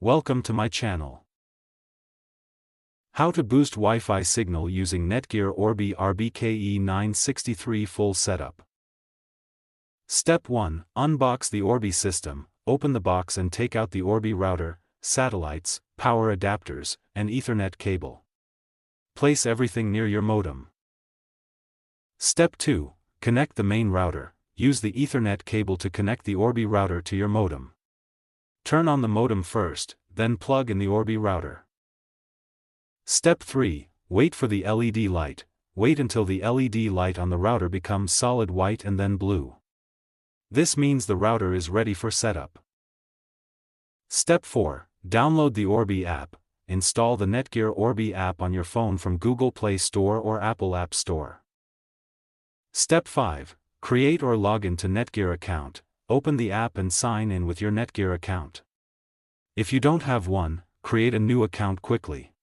Welcome to my channel. How to boost Wi-Fi signal using Netgear Orbi RBKE963 full setup. Step 1. Unbox the Orbi system, open the box and take out the Orbi router, satellites, power adapters, and Ethernet cable. Place everything near your modem. Step 2. Connect the main router. Use the Ethernet cable to connect the Orbi router to your modem. Turn on the modem first, then plug in the Orbi router. Step 3. Wait for the LED light. Wait until the LED light on the router becomes solid white and then blue. This means the router is ready for setup. Step 4. Download the Orbi app. Install the Netgear Orbi app on your phone from Google Play Store or Apple App Store. Step 5. Create or log into Netgear account. Open the app and sign in with your Netgear account. If you don't have one, create a new account quickly.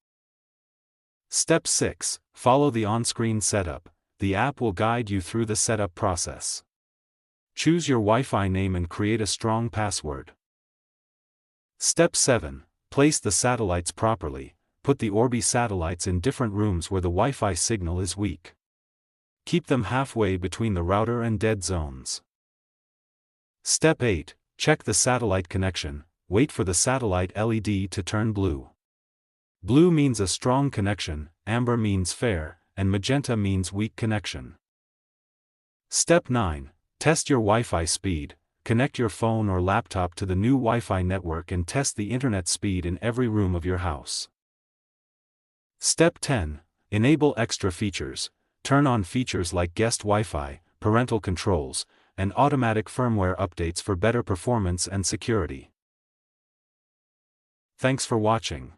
Step 6. Follow the on-screen setup. The app will guide you through the setup process. Choose your Wi-Fi name and create a strong password. Step 7. Place the satellites properly. Put the Orbi satellites in different rooms where the Wi-Fi signal is weak. Keep them halfway between the router and dead zones. Step 8. Check the satellite connection. Wait for the satellite LED to turn blue. Blue means a strong connection, amber means fair, and magenta means weak connection. Step 9. Test your Wi-Fi speed. Connect your phone or laptop to the new Wi-Fi network and test the internet speed in every room of your house. Step 10. Enable extra features. Turn on features like guest Wi-Fi, parental controls, and automatic firmware updates for better performance and security. Thanks for watching.